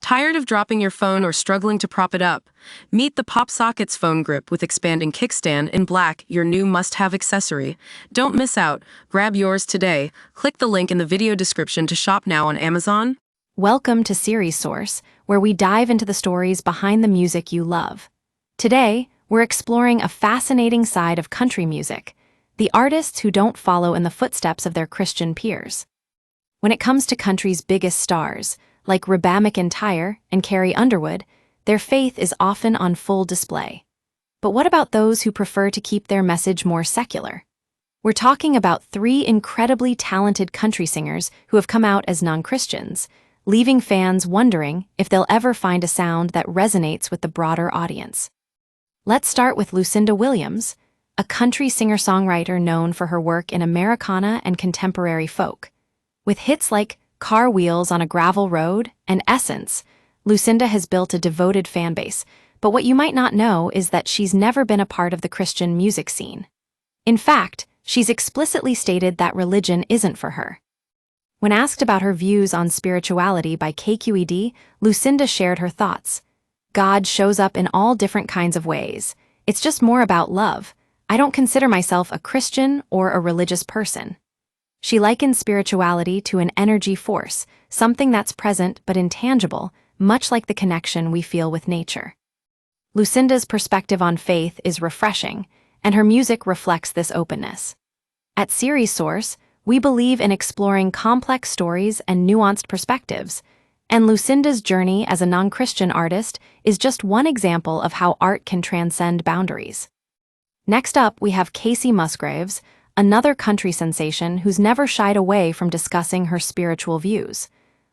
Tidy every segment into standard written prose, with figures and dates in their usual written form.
Tired of dropping your phone or struggling to prop it up? Meet the PopSockets phone grip with expanding kickstand in black, your new must-have accessory. Don't miss out. Grab yours today. Click the link in the video description to shop now on Amazon. Welcome to Series Source, where we dive into the stories behind the music you love. Today, we're exploring a fascinating side of country music, the artists who don't follow in the footsteps of their Christian peers. When it comes to country's biggest stars, like Reba McEntire and Carrie Underwood, their faith is often on full display. But what about those who prefer to keep their message more secular? We're talking about three incredibly talented country singers who have come out as non-Christians, leaving fans wondering if they'll ever find a sound that resonates with the broader audience. Let's start with Lucinda Williams, a country singer-songwriter known for her work in Americana and contemporary folk. With hits like Car Wheels on a Gravel Road and Essence, Lucinda has built a devoted fanbase, but what you might not know is that she's never been a part of the Christian music scene. In fact, she's explicitly stated that religion isn't for her. When asked about her views on spirituality by KQED, Lucinda shared her thoughts. God shows up in all different kinds of ways. It's just more about love. I don't consider myself a Christian or a religious person. She likens spirituality to an energy force, something that's present but intangible, much like the connection we feel with nature. Lucinda's perspective on faith is refreshing, and her music reflects this openness. At Series Source, we believe in exploring complex stories and nuanced perspectives, and Lucinda's journey as a non-Christian artist is just one example of how art can transcend boundaries. Next up, we have Kacey Musgraves, another country sensation who's never shied away from discussing her spiritual views.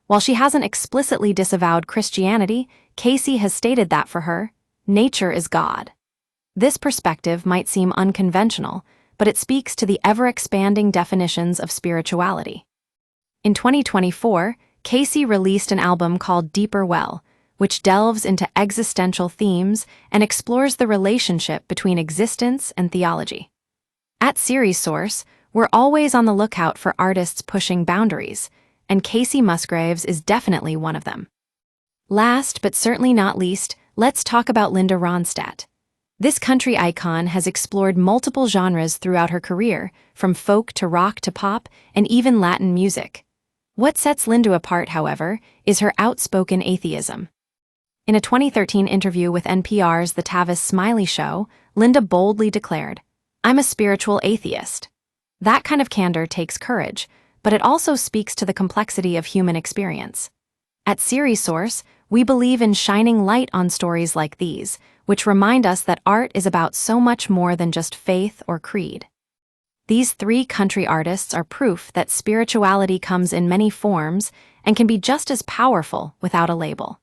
While she hasn't explicitly disavowed Christianity, Kacey has stated that for her, nature is God. This perspective might seem unconventional, but it speaks to the ever-expanding definitions of spirituality. In 2024, Kacey released an album called Deeper Well, which delves into existential themes and explores the relationship between existence and theology. At Series Source, we're always on the lookout for artists pushing boundaries, and Kacey Musgraves is definitely one of them. Last but certainly not least, let's talk about Linda Ronstadt. This country icon has explored multiple genres throughout her career, from folk to rock to pop, and even Latin music. What sets Linda apart, however, is her outspoken atheism. In a 2013 interview with NPR's The Tavis Smiley Show, Linda boldly declared, "I'm a spiritual atheist." That kind of candor takes courage, but it also speaks to the complexity of human experience. At Series Source, we believe in shining light on stories like these, which remind us that art is about so much more than just faith or creed. These three country artists are proof that spirituality comes in many forms and can be just as powerful without a label.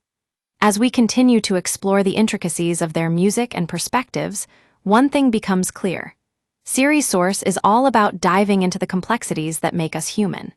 As we continue to explore the intricacies of their music and perspectives, one thing becomes clear. Series Source is all about diving into the complexities that make us human.